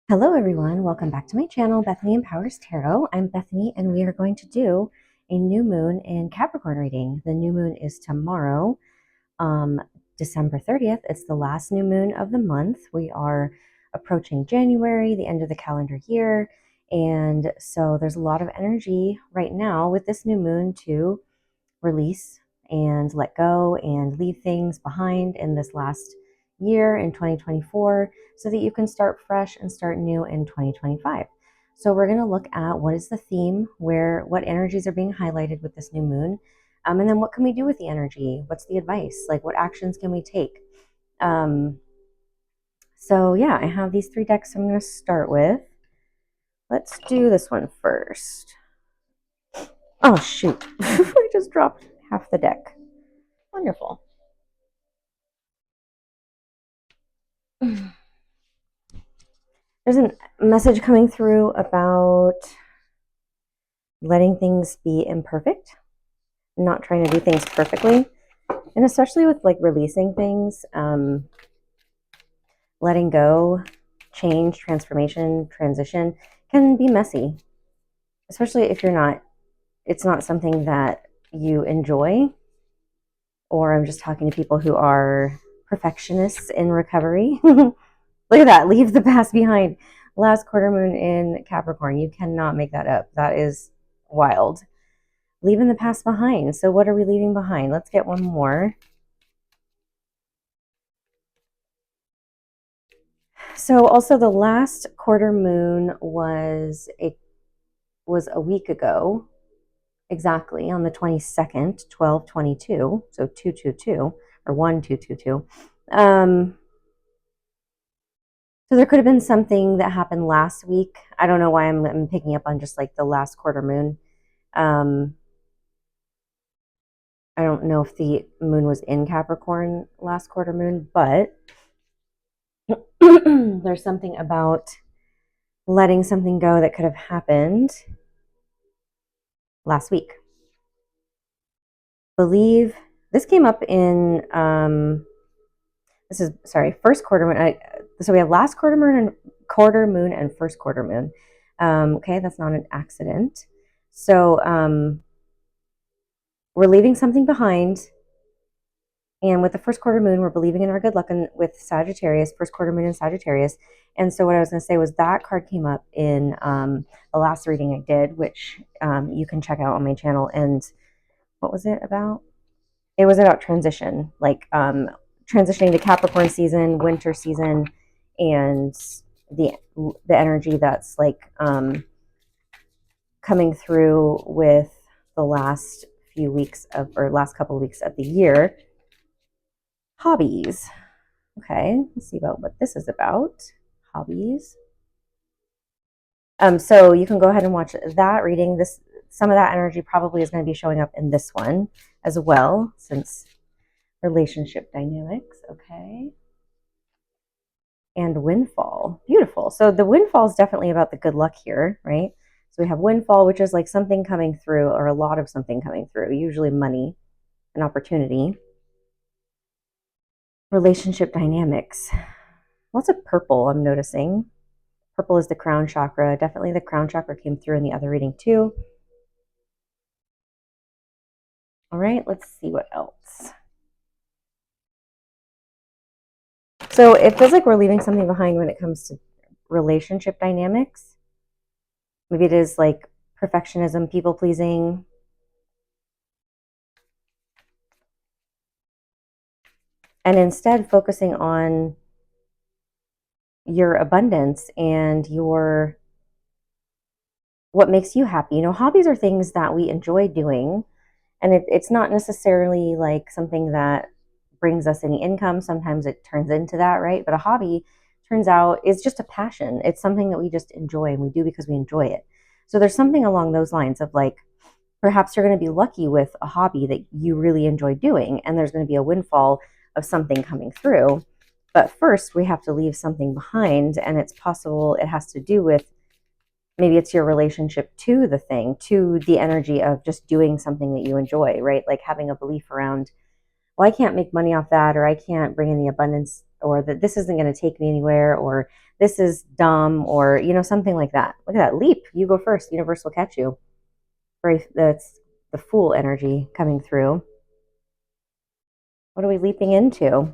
Hello everyone, welcome back to my channel, Bethany Empowers Tarot. I'm Bethany and we are going to do a new moon in Capricorn reading. The new moon is tomorrow, December 30th. It's the last new moon of the month. We are approaching January, the end of the calendar year, and so there's a lot of energy right now with this new moon to release and let go and leave things behind in this last year in 2024 so that you can start fresh and start new in 2025. So we're going to look at what is the theme, what energies are being highlighted with this new moon, and then what can we do with the energy? What's the advice? Like, what actions can we take? So yeah, I have these three decks I'm going to start with. Let's do this one first. Oh shoot, I just dropped half the deck. Wonderful. There's a message coming through about letting things be imperfect, not trying to do things perfectly, and especially with like releasing things, letting go, change, transformation, transition can be messy, especially if it's not something that you enjoy. Or I'm just talking to people who are perfectionists in recovery. Look at that, leave the past behind. Last quarter moon in Capricorn. You cannot make that up. That is wild. Leaving the past behind. So what are we leaving behind? Let's get one more. So also the last quarter moon was a week ago, exactly on the 22nd, 12/22, so 2/22 or 1/2/22. So there could have been something that happened last week. I don't know why I'm picking up on just like the last quarter moon. I don't know if the moon was in Capricorn last quarter moon, but there's something about letting something go that could have happened last week. Believe this came up in first quarter moon. So we have last quarter moon and first quarter moon. Okay, that's not an accident. So we're leaving something behind. And with the first quarter moon, we're believing in our good luck with Sagittarius, first quarter moon in Sagittarius. And so what I was going to say was that card came up in the last reading I did, which you can check out on my channel. And what was it about? It was about transition, like transitioning to Capricorn season, winter season, and the energy that's like coming through with the last few weeks or last couple of weeks of the year. Hobbies. Okay, let's see about what this is about. Hobbies. So you can go ahead and watch that reading. Some of that energy probably is going to be showing up in this one as well, since relationship dynamics. Okay. And windfall. Beautiful. So the windfall is definitely about the good luck here, right? So we have windfall, which is like something coming through, or a lot of something coming through, usually money, an opportunity. Relationship dynamics. Lots of purple, I'm noticing. Purple is the crown chakra. Definitely the crown chakra came through in the other reading too. All right, let's see what else. So it feels like we're leaving something behind when it comes to relationship dynamics. Maybe it is like perfectionism, people pleasing. And instead focusing on your abundance and what makes you happy. You know, hobbies are things that we enjoy doing, and it's not necessarily like something that brings us any income. Sometimes it turns into that, right? But a hobby turns out is just a passion. It's something that we just enjoy and we do because we enjoy it. So there's something along those lines of like, perhaps you're going to be lucky with a hobby that you really enjoy doing, and there's going to be a windfall of something coming through. But first, we have to leave something behind, and it's possible it has to do with maybe it's your relationship to the thing, to the energy of just doing something that you enjoy, right? Like having a belief around, well, I can't make money off that, or I can't bring in the abundance or that this isn't going to take me anywhere, or this is dumb, or, something like that. Look at that. Leap. You go first. Universe will catch you. That's the Fool energy coming through. What are we leaping into?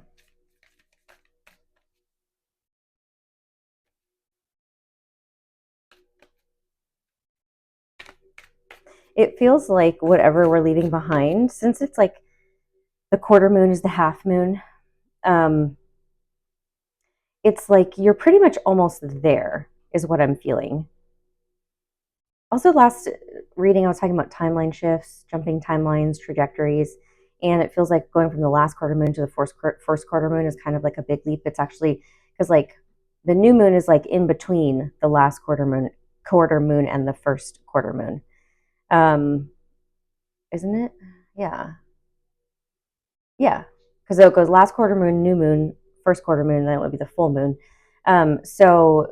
It feels like whatever we're leaving behind, since it's like the quarter moon is the half moon, it's like you're pretty much almost there, is what I'm feeling. Also, last reading, I was talking about timeline shifts, jumping timelines, trajectories, and it feels like going from the last quarter moon to the first quarter moon is kind of like a big leap. It's actually because like the new moon is like in between the last quarter moon and the first quarter moon. Isn't it? Yeah. Yeah. Because it goes last quarter moon, new moon, first quarter moon, and then it would be the full moon. So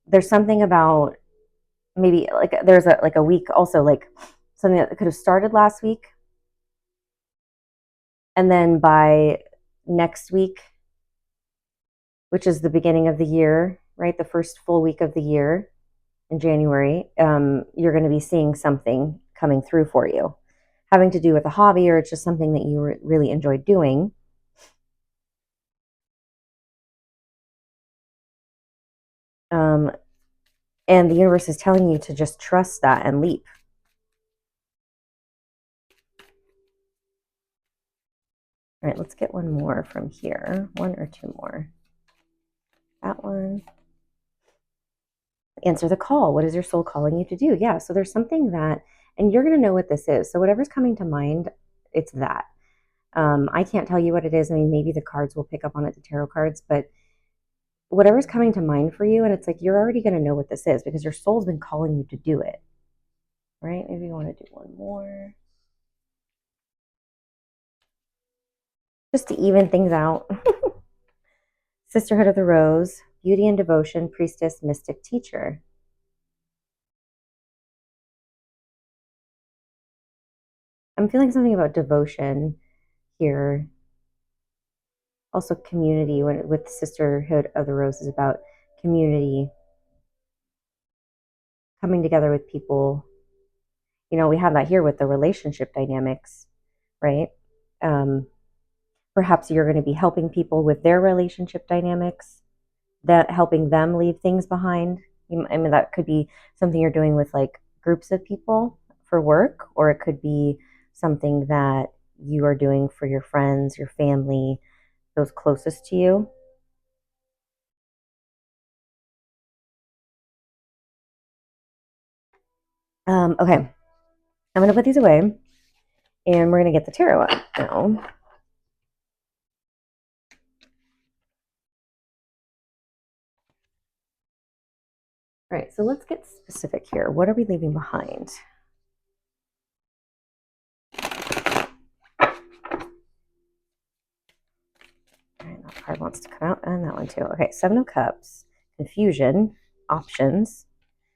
there's something about maybe like there's a week also, like something that could have started last week, and then by next week, which is the beginning of the year, right, the first full week of the year in January, you're going to be seeing something coming through for you, having to do with a hobby, or it's just something that you really enjoy doing. And the universe is telling you to just trust that and leap. All right, let's get one more from here. One or two more. That one. Answer the call. What is your soul calling you to do? Yeah, so there's something that, and you're going to know what this is. So whatever's coming to mind, it's that. I can't tell you what it is. I mean, maybe the cards will pick up on it, the tarot cards, but whatever's coming to mind for you, and it's like you're already going to know what this is because your soul's been calling you to do it. Right? Maybe you want to do one more. Just to even things out. Sisterhood of the Rose, Beauty and Devotion, Priestess, Mystic, Teacher. I'm feeling something about devotion here. Also community, with Sisterhood of the Rose is about community, coming together with people. We have that here with the relationship dynamics, right? Perhaps you're going to be helping people with their relationship dynamics, that helping them leave things behind. I mean, that could be something you're doing with like groups of people for work, or it could be something that you are doing for your friends, your family, those closest to you. Okay, I'm going to put these away, and we're going to get the tarot out now. All right, so let's get specific here. What are we leaving behind? All right, that card wants to come out, and that one too. Okay, Seven of Cups, confusion, options.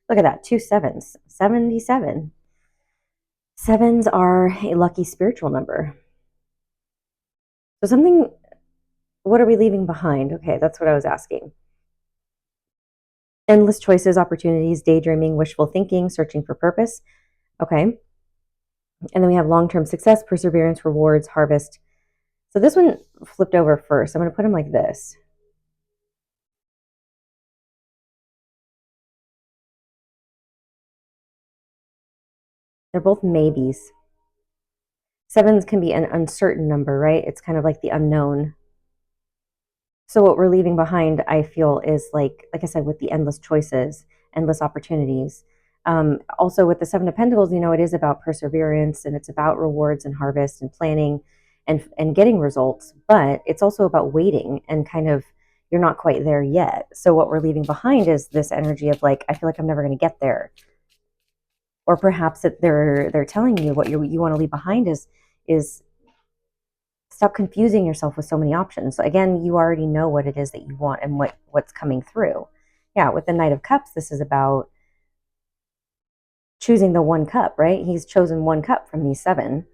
Look at that, 2 sevens, 77. Sevens are a lucky spiritual number. So something, what are we leaving behind? Okay, that's what I was asking. Endless choices, opportunities, daydreaming, wishful thinking, searching for purpose. Okay. And then we have long-term success, perseverance, rewards, harvest. So this one flipped over first. I'm going to put them like this. They're both maybes. Sevens can be an uncertain number, right? It's kind of like the unknown. So what we're leaving behind, I feel, is like I said, with the endless choices, endless opportunities. Also with the Seven of Pentacles, it is about perseverance, and it's about rewards and harvest and planning and getting results, but it's also about waiting and kind of, you're not quite there yet. So what we're leaving behind is this energy of like, I feel like I'm never going to get there. Or perhaps that they're telling you what you want to leave behind is stop confusing yourself with so many options. So again, you already know what it is that you want and what's coming through. Yeah, with the Knight of Cups, this is about choosing the one cup, right? He's chosen one cup from these seven.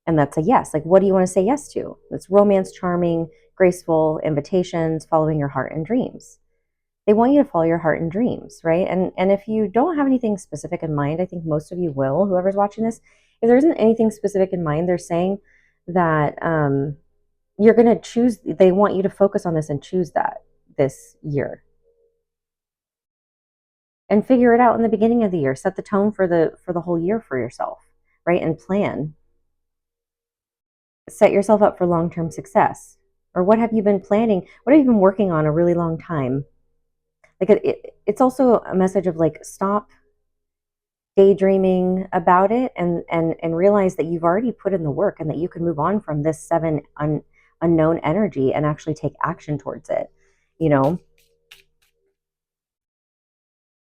And that's a yes. Like, what do you want to say yes to? It's romance, charming, graceful invitations, following your heart and dreams. They want you to follow your heart and dreams, right? And if you don't have anything specific in mind, I think most of you will, whoever's watching this. If there isn't anything specific in mind, they're saying that you're going to choose, they want you to focus on this and choose that this year. And figure it out in the beginning of the year. Set the tone for the whole year for yourself, right? And plan. Set yourself up for long-term success. Or what have you been planning? What have you been working on a really long time? Like it's also a message of like, stop daydreaming about it and realize that you've already put in the work and that you can move on from this unknown energy and actually take action towards it.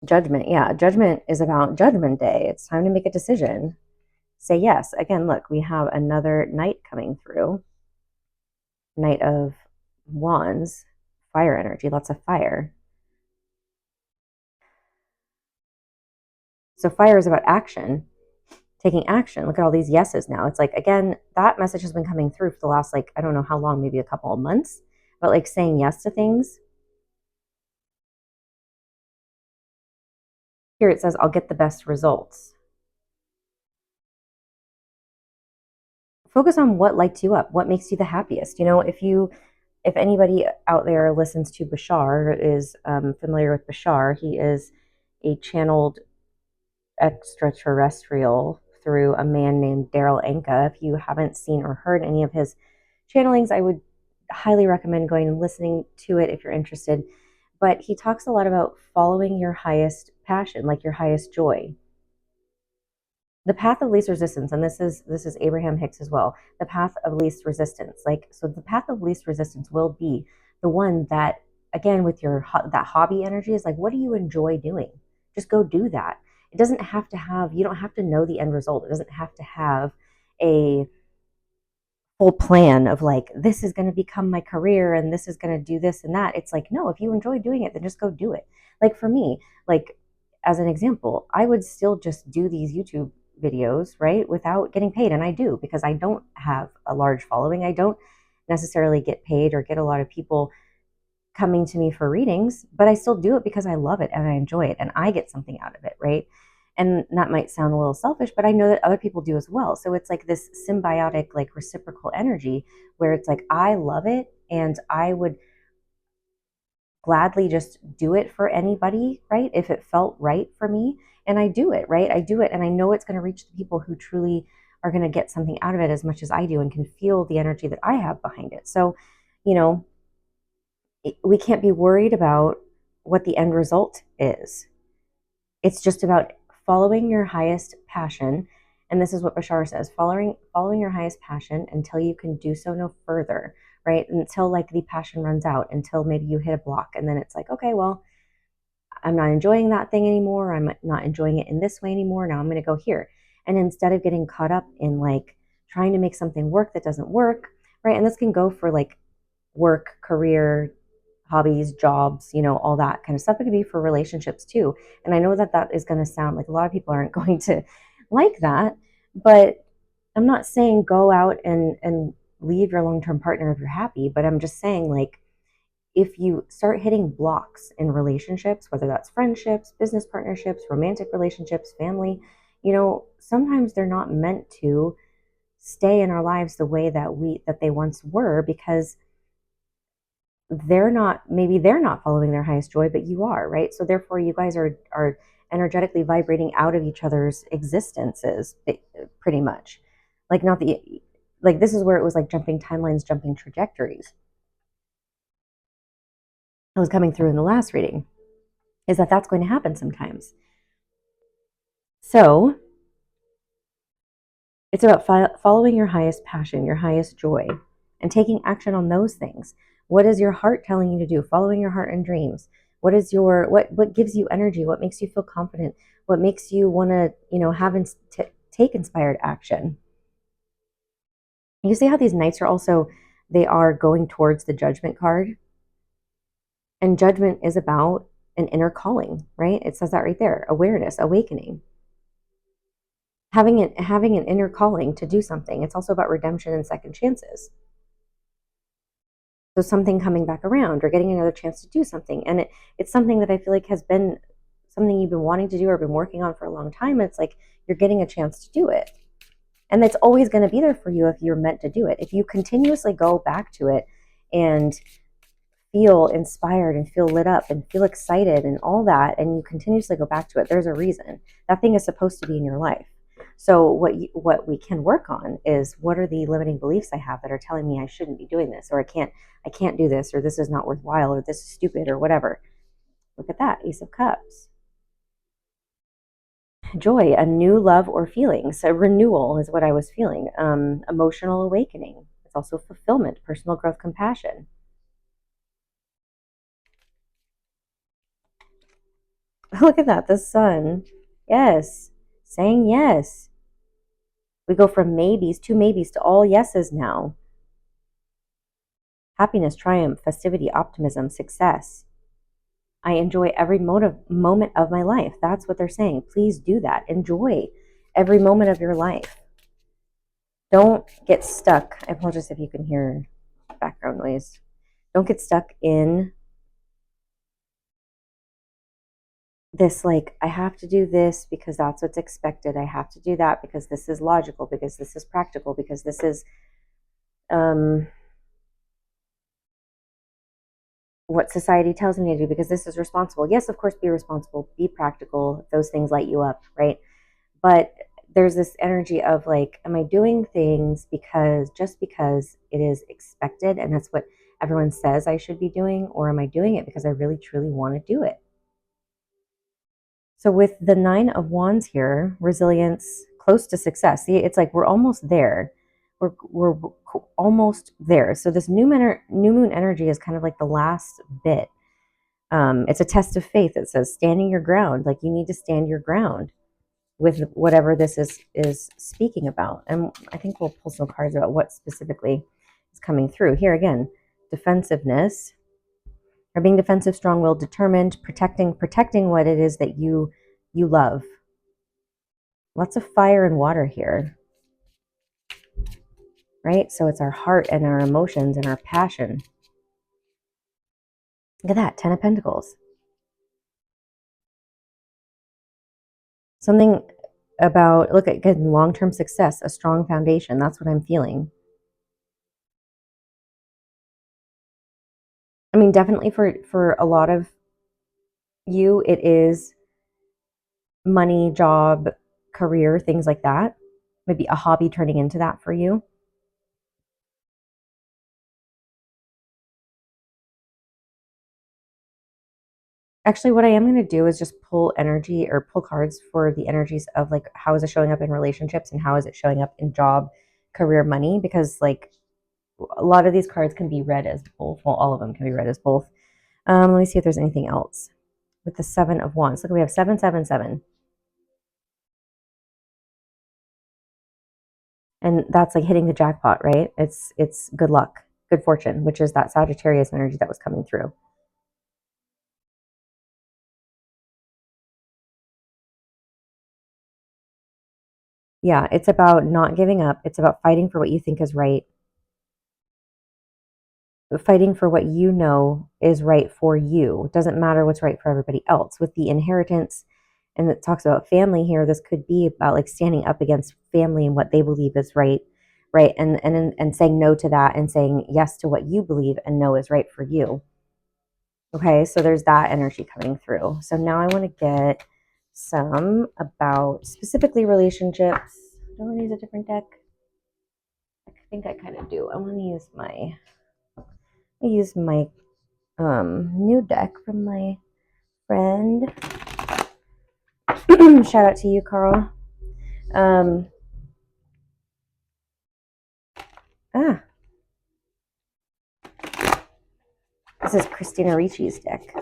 Judgment. Yeah. Judgment is about Judgment Day. It's time to make a decision. Say yes. Again, look, we have another Knight coming through. Knight of Wands, fire energy, lots of fire. So fire is about action, taking action. Look at all these yeses now. It's like, again, that message has been coming through for the last, like, I don't know how long, maybe a couple of months, but like saying yes to things. Here it says, I'll get the best results. Focus on what lights you up, what makes you the happiest. If anybody out there listens to Bashar, is familiar with Bashar, he is a channeled extraterrestrial through a man named Daryl Anka. If you haven't seen or heard any of his channelings, I would highly recommend going and listening to it if you're interested. But he talks a lot about following your highest passion, like your highest joy. The path of least resistance, and this is Abraham Hicks as well, the path of least resistance. So the path of least resistance will be the one that, again, with that hobby energy, is like, what do you enjoy doing? Just go do that. It doesn't have to have, you don't have to know the end result. It doesn't have to have a full plan of like, this is going to become my career and this is going to do this and that. It's like, no, if you enjoy doing it, then just go do it. Like for me, like as an example, I would still just do these YouTube videos, right, without getting paid. And I do, because I don't have a large following. I don't necessarily get paid or get a lot of people coming to me for readings, but I still do it because I love it and I enjoy it and I get something out of it, right? And that might sound a little selfish, but I know that other people do as well. So it's like this symbiotic, like reciprocal energy where it's like, I love it and I would gladly just do it for anybody, right? If it felt right for me, and I do it, right? I do it and I know it's going to reach the people who truly are going to get something out of it as much as I do and can feel the energy that I have behind it. So, we can't be worried about what the end result is. It's just about following your highest passion. And this is what Bashar says, following your highest passion until you can do so no further, right? Until like the passion runs out, until maybe you hit a block. And then it's like, okay, well, I'm not enjoying that thing anymore. I'm not enjoying it in this way anymore. Now I'm going to go here. And instead of getting caught up in like trying to make something work that doesn't work, right? And this can go for like work, career, hobbies, jobs, all that kind of stuff. It could be for relationships too. And I know that is going to sound like a lot of people aren't going to like that, but I'm not saying go out and leave your long-term partner if you're happy, but I'm just saying, like, if you start hitting blocks in relationships, whether that's friendships, business partnerships, romantic relationships, family, sometimes they're not meant to stay in our lives the way that they once were, because maybe they're not following their highest joy, but you are, right? So therefore you guys are energetically vibrating out of each other's existences, pretty much. Like, not like, this is where it was like jumping timelines, jumping trajectories. It was coming through in the last reading, is that that's going to happen sometimes. So it's about following your highest passion, your highest joy, and taking action on those things. What is your heart telling you to do? Following your heart and dreams. What gives you energy? What makes you feel confident? What makes you want to, take inspired action? You see how these Knights they are going towards the Judgment card. And Judgment is about an inner calling, right? It says that right there. Awareness, awakening. Having an inner calling to do something. It's also about redemption and second chances. So something coming back around or getting another chance to do something. And it's something that I feel like has been something you've been wanting to do or been working on for a long time. It's like you're getting a chance to do it. And it's always going to be there for you if you're meant to do it. If you continuously go back to it and feel inspired and feel lit up and feel excited and all that, and you continuously go back to it, there's a reason. That thing is supposed to be in your life. So what we can work on is, what are the limiting beliefs I have that are telling me I shouldn't be doing this, or I can't do this, or this is not worthwhile, or this is stupid, or whatever. Look at that, Ace of Cups. Joy, a new love or feelings. So renewal is what I was feeling. Emotional awakening. It's also fulfillment, personal growth, compassion. Look at that, the sun. Yes, saying yes. We go from maybes to all yeses now. Happiness, triumph, festivity, optimism, success. I enjoy every moment of my life. That's what they're saying. Please do that. Enjoy every moment of your life. Don't get stuck. I apologize if you can hear background noise. Don't get stuck in this, like, I have to do this because that's what's expected. I have to do that because this is logical, because this is practical, because this is what society tells me to do, because this is responsible. Yes, of course, be responsible, be practical. Those things light you up, right? But there's this energy of like, am I doing things just because it is expected and that's what everyone says I should be doing, or am I doing it because I really truly want to do it? So with the 9 of Wands here, resilience, close to success. See, it's like we're almost there. We're almost there. So this new moon energy is kind of like the last bit. It's a test of faith. It says standing your ground. Like, you need to stand your ground with whatever this is speaking about. And I think we'll pull some cards about what specifically is coming through. Here again, defensiveness, or being defensive, strong-willed, determined, protecting what it is that you love. Lots of fire and water here, right? So it's our heart and our emotions and our passion. Look at that, 10 of Pentacles. Something about, look at, again, long-term success, a strong foundation. That's what I'm feeling. I mean, definitely for a lot of you, it is money, job, career, things like that. Maybe a hobby turning into that for you. Actually, what I am going to do is just pull energy, or pull cards for the energies of like, how is it showing up in relationships and how is it showing up in job, career, money, because like a lot of these cards can be read as both. Well, all of them can be read as both. Let me see if there's anything else with the 7 of Wands. Look, we have 777. And that's like hitting the jackpot, right? It's good luck, good fortune, which is that Sagittarius energy that was coming through. Yeah, it's about not giving up. It's about fighting for what you think is right, fighting for what you know is right for you. It doesn't matter what's right for everybody else. With the inheritance, and it talks about family here, this could be about like standing up against family and what they believe is right, right? And saying no to that and saying yes to what you believe and know is right for you. Okay, so there's that energy coming through. So now I want to get some about specifically relationships. Do I want to use a different deck? I think I kind of do. I want to use my new deck from my friend. Shout out to you, Carl. Um, ah, this is Christina Ricci's deck.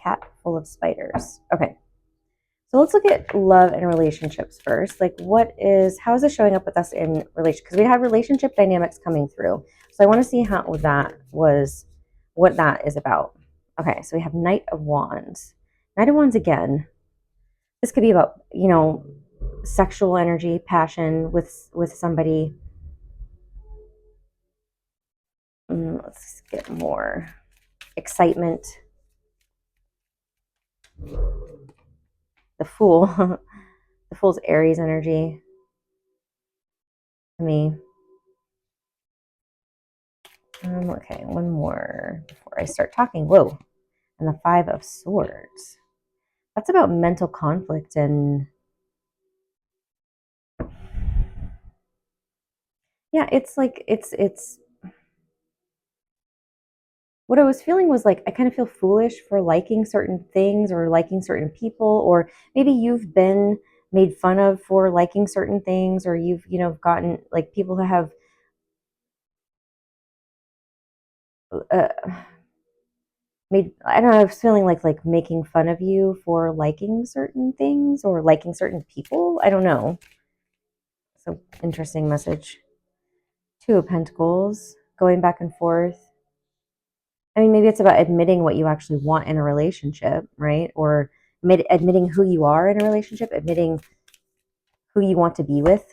Cat full of spiders. Okay. So let's look at love and relationships first. Like, how is it showing up with us in relation? Because we have relationship dynamics coming through. So I want to see what that is about. Okay, so we have Knight of Wands. Knight of Wands again. This could be about, sexual energy, passion with somebody. Let's get more excitement. The Fool. The Fool's Aries energy to me. Okay, one more before I start talking. Whoa. And the Five of Swords. That's about mental conflict and yeah, it's like it's what I was feeling was like I kind of feel foolish for liking certain things or liking certain people, or maybe you've been made fun of for liking certain things, or you've, gotten like people who have uh, made, I don't know, I was feeling like making fun of you for liking certain things or liking certain people. I don't know. So interesting message. Two of Pentacles, going back and forth. I mean, maybe it's about admitting what you actually want in a relationship, right? Or admitting who you are in a relationship, admitting who you want to be with.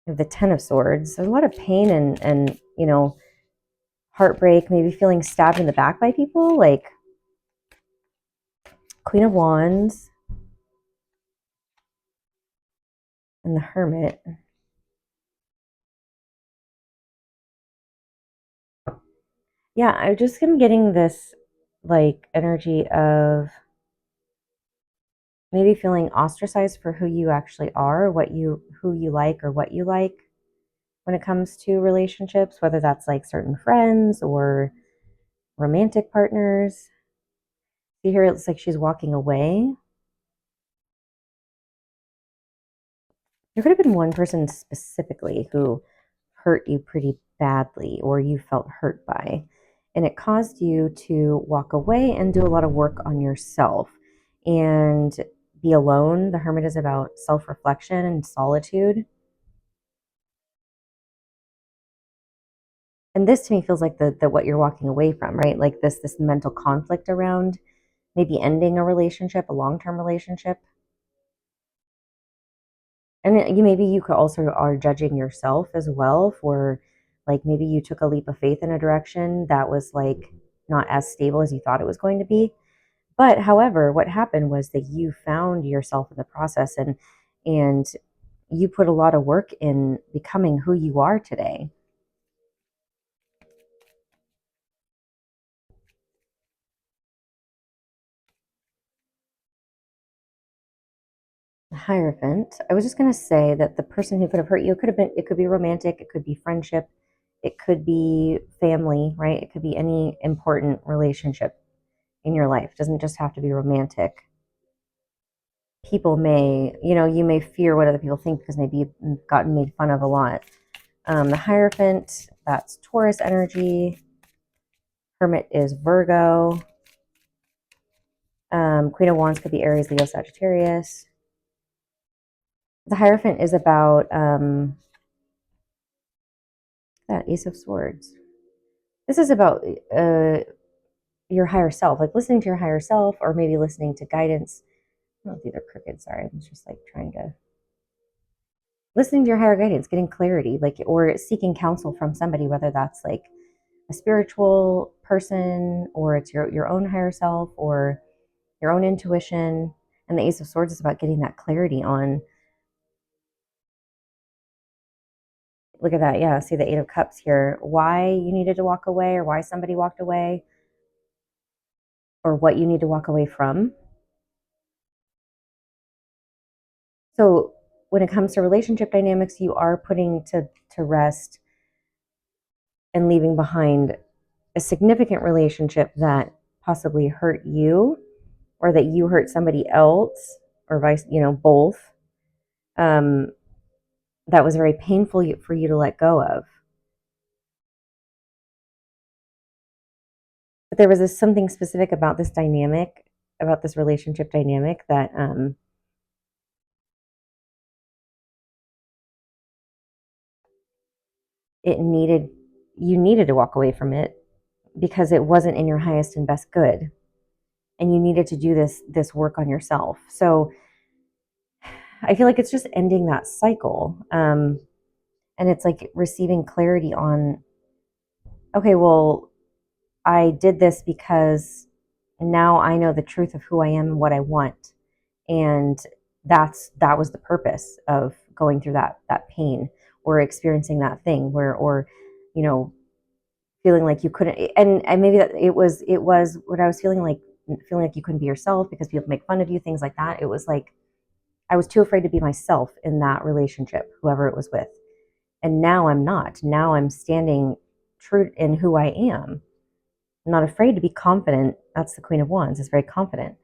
You have the Ten of Swords. There's a lot of pain and heartbreak, maybe feeling stabbed in the back by people, like Queen of Wands and the Hermit. Yeah, I just am getting this like energy of maybe feeling ostracized for who you actually are, who you like or what you like when it comes to relationships, whether that's like certain friends or romantic partners. See here, it looks like she's walking away. There could have been one person specifically who hurt you pretty badly or you felt hurt by, and it caused you to walk away and do a lot of work on yourself and be alone. The Hermit is about self-reflection and solitude. And this to me feels like the what you're walking away from, right? Like this mental conflict around maybe ending a relationship, a long-term relationship. And maybe you could also are judging yourself as well for like maybe you took a leap of faith in a direction that was like not as stable as you thought it was going to be. But however, what happened was that you found yourself in the process and you put a lot of work in becoming who you are today. The Hierophant. I was just going to say that the person who could have hurt you, it could be romantic, it could be friendship, it could be family, right? It could be any important relationship in your life. It doesn't just have to be romantic. People may, you may fear what other people think because maybe you've gotten made fun of a lot. The Hierophant, that's Taurus energy. Hermit is Virgo. Queen of Wands could be Aries, Leo, Sagittarius. The Hierophant is about that Ace of Swords. This is about your higher self, like listening to your higher self, or maybe listening to guidance. I don't know if these are crooked. Sorry, I'm just like trying to listening to your higher guidance, getting clarity, like or seeking counsel from somebody, whether that's like a spiritual person or it's your own higher self or your own intuition. And the Ace of Swords is about getting that clarity on. Look at that. Yeah. See the Eight of Cups here. Why you needed to walk away or why somebody walked away or what you need to walk away from. So when it comes to relationship dynamics, you are putting to rest and leaving behind a significant relationship that possibly hurt you or that you hurt somebody else or vice, both. That was very painful for you to let go of. But there was something specific about this dynamic, about this relationship dynamic that you needed to walk away from it because it wasn't in your highest and best good. And you needed to do this work on yourself. So I feel like it's just ending that cycle. And it's like receiving clarity on okay, well, I did this because now I know the truth of who I am and what I want. And that was the purpose of going through that pain or experiencing that thing where, or, you know, feeling like you couldn't, and maybe that it was what I was feeling like you couldn't be yourself because people make fun of you, things like that. It was like I was too afraid to be myself in that relationship, whoever it was with. And now I'm not. Now I'm standing true in who I am. I'm not afraid to be confident. That's the Queen of Wands, is very confident.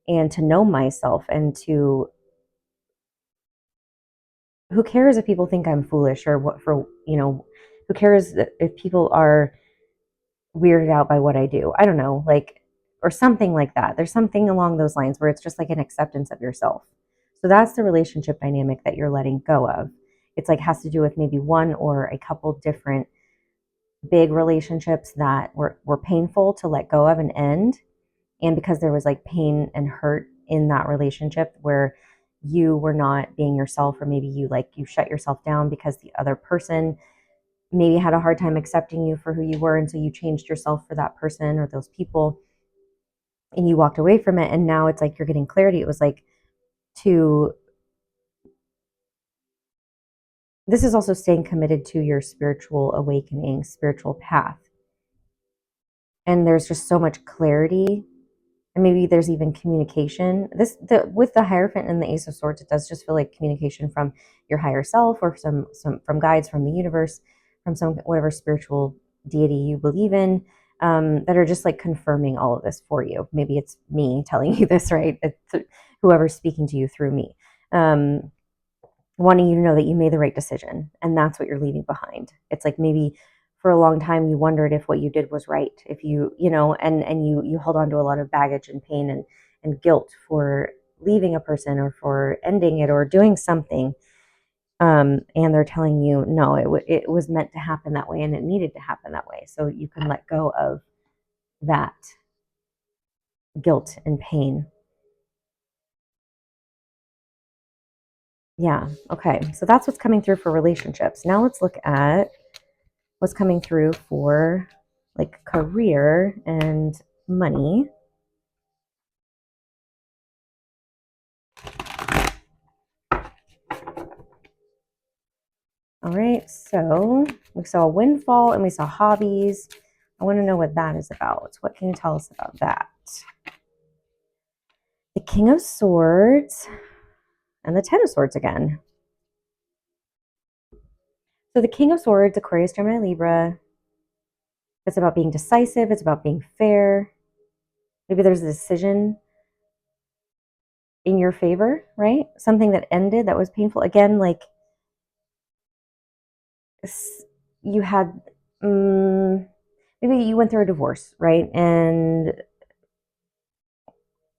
And to know myself and to, who cares if people think I'm foolish or what, for, who cares if people are weirded out by what I do? I don't know, like, or something like that. There's something along those lines where it's just like an acceptance of yourself. So that's the relationship dynamic that you're letting go of. It's like has to do with maybe one or a couple different big relationships that were painful to let go of and end. And because there was like pain and hurt in that relationship where you were not being yourself, or maybe you shut yourself down because the other person maybe had a hard time accepting you for who you were, and so you changed yourself for that person or those people and you walked away from it, and now it's like you're getting clarity. It was like to, this is also staying committed to your spiritual awakening, spiritual path. And there's just so much clarity, and maybe there's even communication. With the Hierophant and the Ace of Swords, it does just feel like communication from your higher self, or some from guides from the universe, from some whatever spiritual deity you believe in, that are just like confirming all of this for you. Maybe it's me telling you this, right? It's whoever's speaking to you through me, wanting you to know that you made the right decision, and that's what you're leaving behind. It's like maybe for a long time you wondered if what you did was right, if and you held on to a lot of baggage and pain and guilt for leaving a person or for ending it or doing something, and they're telling you no, it was meant to happen that way and it needed to happen that way, so you can let go of that guilt and pain. Yeah, okay, so that's what's coming through for relationships. Now let's look at what's coming through for like career and money. All right, so we saw windfall and we saw hobbies. I want to know what that is about. What can you tell us about that? The King of Swords and the Ten of Swords again. So the King of Swords, Aquarius, Gemini, Libra. It's about being decisive. It's about being fair. Maybe there's a decision in your favor, right? Something that ended that was painful. Again, like you had, maybe you went through a divorce, right? And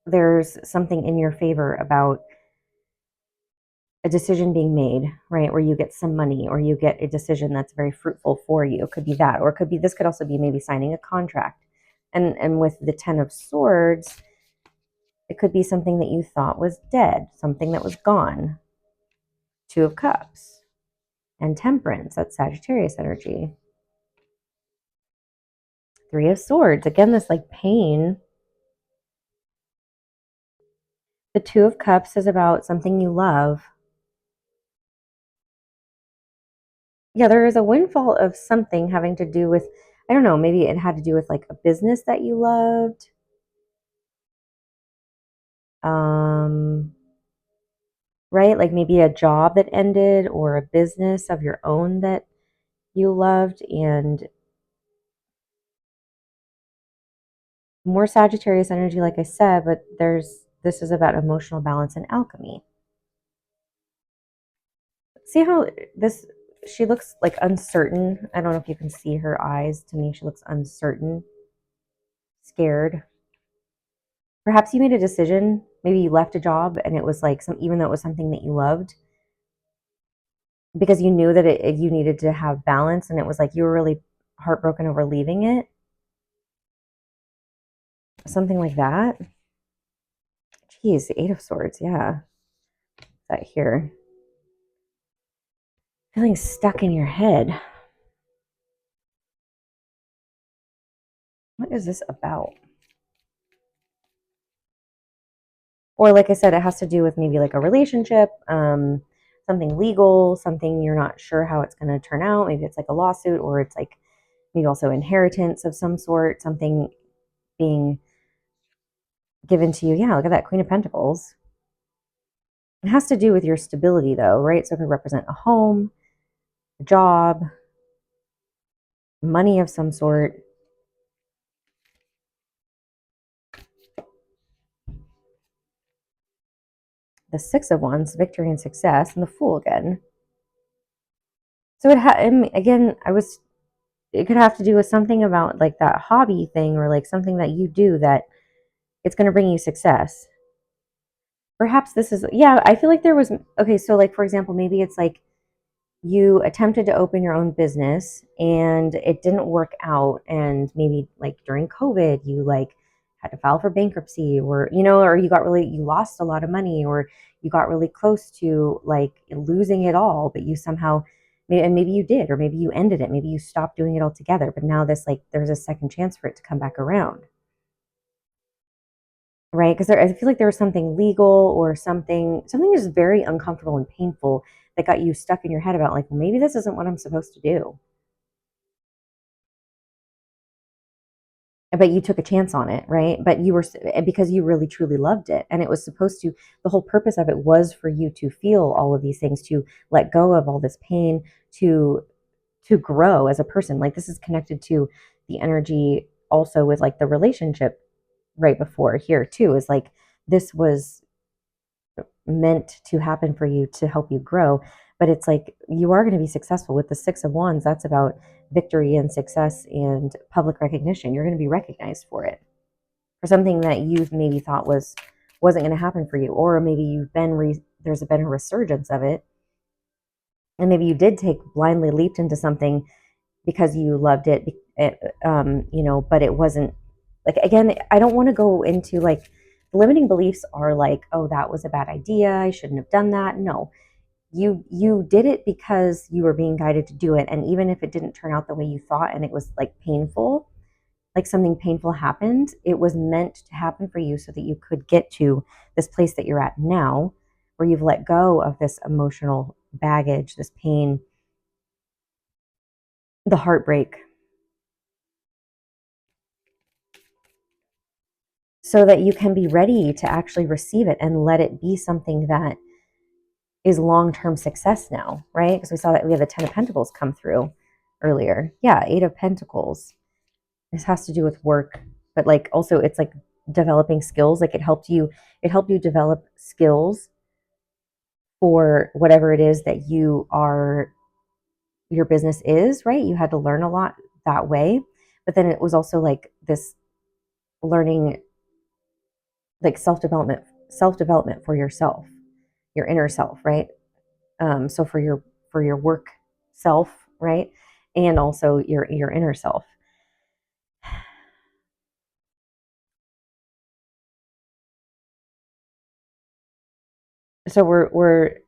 there's something in your favor about a decision being made, right? Where you get some money or you get a decision that's very fruitful for you. It could be that, or it could be, this could also be maybe signing a contract. And with the Ten of Swords, it could be something that you thought was dead, something that was gone. Two of Cups and Temperance, that's Sagittarius energy. Three of Swords, again, this like pain. The Two of Cups is about something you love. Yeah, there is a windfall of something having to do with, I don't know, maybe it had to do with like a business that you loved. Right? Like maybe a job that ended or a business of your own that you loved, and more Sagittarius energy, like I said, but this is about emotional balance and alchemy. See how this, she looks like uncertain. I don't know if you can see her eyes. To me, she looks uncertain, scared. Perhaps you made a decision. Maybe you left a job and it was like even though it was something that you loved, because you knew that you needed to have balance, and it was like you were really heartbroken over leaving it. Something like that. Geez, the Eight of Swords. Yeah. That here. Feeling stuck in your head. What is this about? Or like I said, it has to do with maybe like a relationship, something legal, something you're not sure how it's going to turn out. Maybe it's like a lawsuit, or it's like maybe also inheritance of some sort, something being given to you. Yeah, look at that Queen of Pentacles. It has to do with your stability though, right? So it could represent a home, a job, money of some sort. The Six of Wands, victory and success, and the Fool again. So again, it could have to do with something about like that hobby thing, or like something that you do that it's going to bring you success. Perhaps this is, yeah, I feel like there was, okay, so like for example, maybe it's like you attempted to open your own business and it didn't work out, and maybe like during COVID you like had to file for bankruptcy, or or you lost a lot of money, or you got really close to like losing it all, but you somehow, and maybe you did, or maybe you ended it, maybe you stopped doing it altogether, but now this, like, there's a second chance for it to come back around, right? Because I feel like there was something legal, or something just very uncomfortable and painful that got you stuck in your head about like, well, maybe this isn't what I'm supposed to do. But you took a chance on it, right? But you were, because you really truly loved it, and it was supposed to, the whole purpose of it was for you to feel all of these things, to let go of all this pain, to grow as a person. Like, this is connected to the energy also with like the relationship right before here too, is like this was meant to happen for you to help you grow. But it's like you are going to be successful with the Six of Wands. That's about victory and success and public recognition. You're going to be recognized for it, for something that you maybe thought wasn't going to happen for you, or maybe there's been a resurgence of it, and maybe you did take blindly leaped into something because you loved it, but it wasn't, like, again, I don't want to go into like, limiting beliefs are like, oh, that was a bad idea, I shouldn't have done that. No, you did it because you were being guided to do it, and even if it didn't turn out the way you thought and it was like painful, like something painful happened, it was meant to happen for you so that you could get to this place that you're at now, where you've let go of this emotional baggage, this pain, the heartbreak, so that you can be ready to actually receive it and let it be something that is long-term success now, right? Because we saw that we have the Ten of Pentacles come through earlier. Yeah, Eight of Pentacles. This has to do with work, but like also it's like developing skills. Like it helped you develop skills for whatever it is that your business is, right? You had to learn a lot that way. But then it was also like this learning, like self development for yourself, your inner self, right? So for your work self, right? And also your inner self. So we're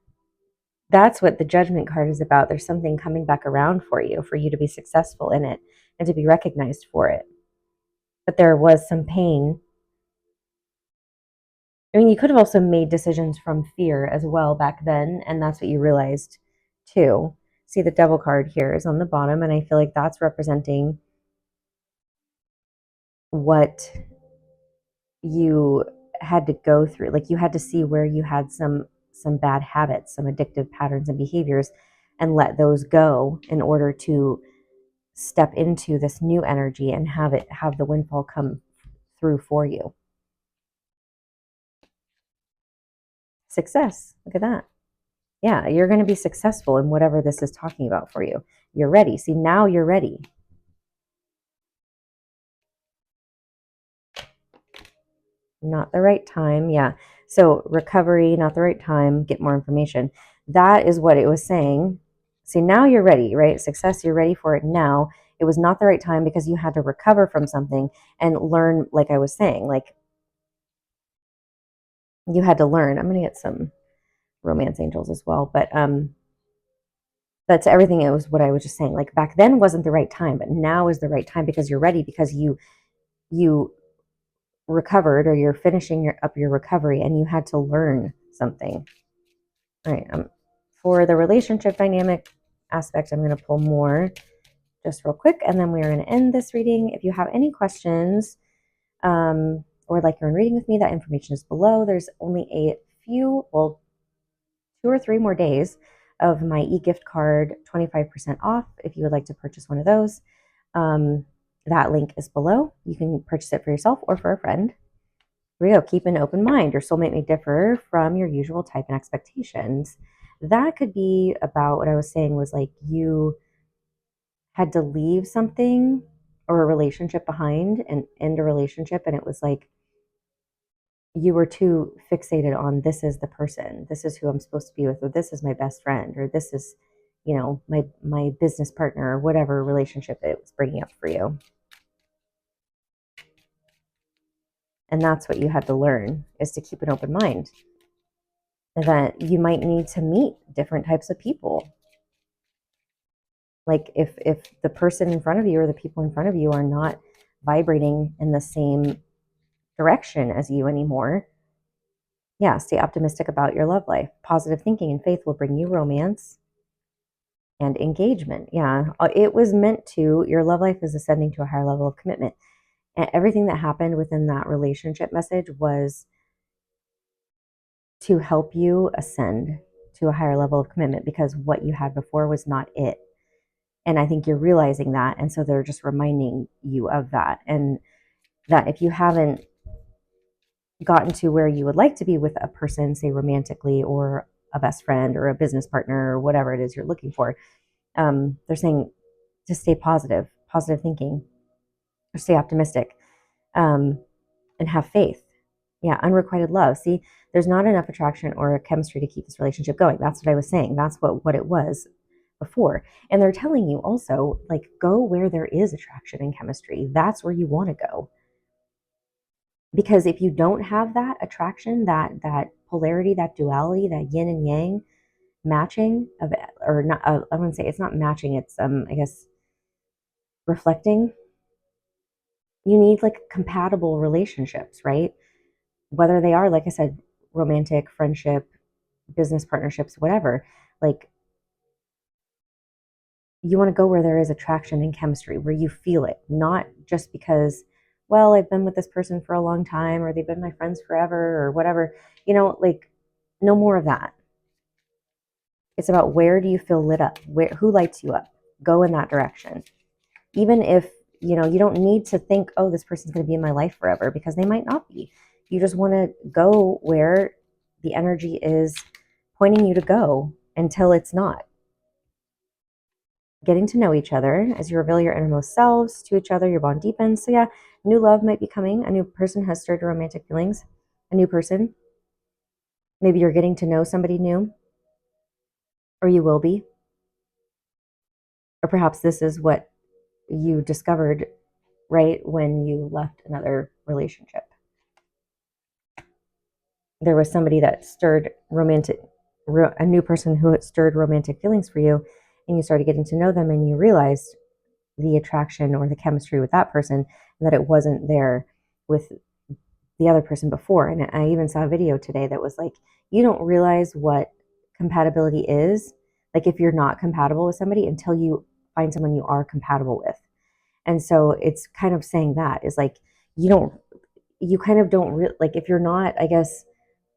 that's what the Judgment card is about. There's something coming back around for you to be successful in it and to be recognized for it. But there was some pain. I mean, you could have also made decisions from fear as well back then, and that's what you realized too. See, the Devil card here is on the bottom, and I feel like that's representing what you had to go through. Like, you had to see where you had some bad habits, some addictive patterns and behaviors, and let those go in order to step into this new energy and have the windfall come through for you. Success. Look at that. Yeah, you're going to be successful in whatever this is talking about for you. You're ready. See, now you're ready. Not the right time. Yeah. So recovery, not the right time. Get more information. That is what it was saying. See, now you're ready, right? Success, you're ready for it now. It was not the right time because you had to recover from something and learn, like I was saying, like you had to learn. I'm going to get some romance angels as well, but that's everything. It was what I was just saying. Like, back then wasn't the right time, but now is the right time because you're ready, because you recovered, or you're finishing up your recovery, and you had to learn something. All right. For the relationship dynamic aspect, I'm going to pull more just real quick, and then we are going to end this reading. If you have any questions, or like you're in reading with me, that information is below. There's only a few, well, 2 or 3 more days of my e-gift card, 25% off if you would like to purchase one of those. That link is below. You can purchase it for yourself or for a friend. Here we go. Keep an open mind. Your soulmate may differ from your usual type and expectations. That could be about what I was saying, was like you had to leave something or a relationship behind and end a relationship, and it was like you were too fixated on, this is the person, this is who I'm supposed to be with, or this is my best friend, or this is, my business partner, or whatever relationship it was bringing up for you. And that's what you had to learn, is to keep an open mind, that you might need to meet different types of people. Like if the person in front of you or the people in front of you are not vibrating in the same direction as you anymore, yeah, stay optimistic about your love life. Positive thinking and faith will bring you romance and engagement. Yeah, it was meant to. Your love life is ascending to a higher level of commitment. And everything that happened within that relationship message was to help you ascend to a higher level of commitment, because what you had before was not it. And I think you're realizing that. And so they're just reminding you of that. And that if you haven't gotten to where you would like to be with a person, say romantically, or a best friend, or a business partner, or whatever it is you're looking for, they're saying to stay positive thinking, or stay optimistic, and have faith. Yeah, unrequited love. See, there's not enough attraction or chemistry to keep this relationship going. That's what I was saying. That's what it was before. And they're telling you also, like, go where there is attraction and chemistry. That's where you want to go. Because if you don't have that attraction, that polarity, that duality, that yin and yang matching of, or not, I wouldn't say it's not matching, it's I guess reflecting. You need like compatible relationships, right? Whether they are, like I said, romantic, friendship, business partnerships, whatever. Like, you want to go where there is attraction and chemistry, where you feel it, not just because, well, I've been with this person for a long time, or they've been my friends forever, or whatever. Like, no more of that. It's about, where do you feel lit up? Who lights you up? Go in that direction. Even if, you don't need to think, oh, this person's going to be in my life forever, because they might not be. You just want to go where the energy is pointing you to go until it's not. Getting to know each other. As you reveal your innermost selves to each other, your bond deepens. So yeah, new love might be coming. A new person has stirred your romantic feelings. A new person. Maybe you're getting to know somebody new, or you will be. Or perhaps this is what you discovered right when you left another relationship. There was somebody that stirred a new person who had stirred romantic feelings for you, and you started getting to know them, and you realized the attraction or the chemistry with that person, and that it wasn't there with the other person before. And I even saw a video today that was like, you don't realize what compatibility is, like if you're not compatible with somebody, until you find someone you are compatible with. And so it's kind of saying that is like, you kind of don't like, if you're not, I guess,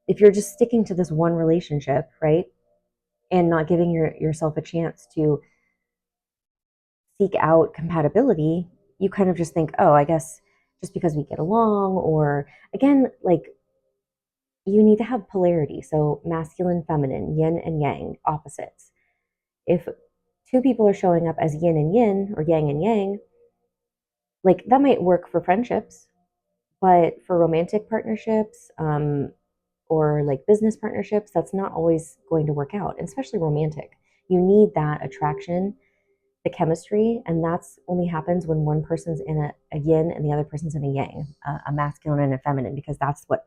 if you're just sticking to this one relationship, right, and not giving yourself a chance to seek out compatibility, you kind of just think, oh, I guess just because we get along, or again, like, you need to have polarity. So masculine, feminine, yin and yang, opposites. If 2 people are showing up as yin and yin, or yang and yang, like, that might work for friendships, but for romantic partnerships, or like business partnerships, that's not always going to work out, and especially romantic. You need that attraction, the chemistry, and that's only happens when one person's in a yin and the other person's in a yang, a masculine and a feminine, because that's what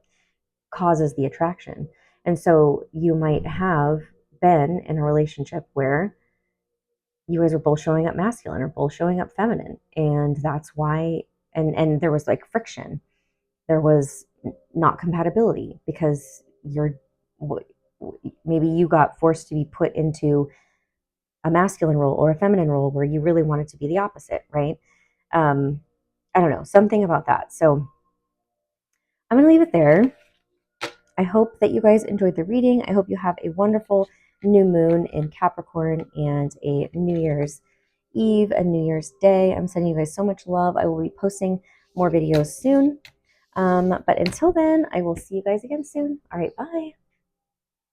causes the attraction. And so you might have been in a relationship where you guys are both showing up masculine or both showing up feminine, and that's why and there was like friction. There was not compatibility because maybe you got forced to be put into a masculine role or a feminine role where you really wanted to be the opposite, right? I don't know, something about that. So I'm going to leave it there. I hope that you guys enjoyed the reading. I hope you have a wonderful new moon in Capricorn and a New Year's Eve, a New Year's Day. I'm sending you guys so much love. I will be posting more videos soon. But until then, I will see you guys again soon. All right, bye.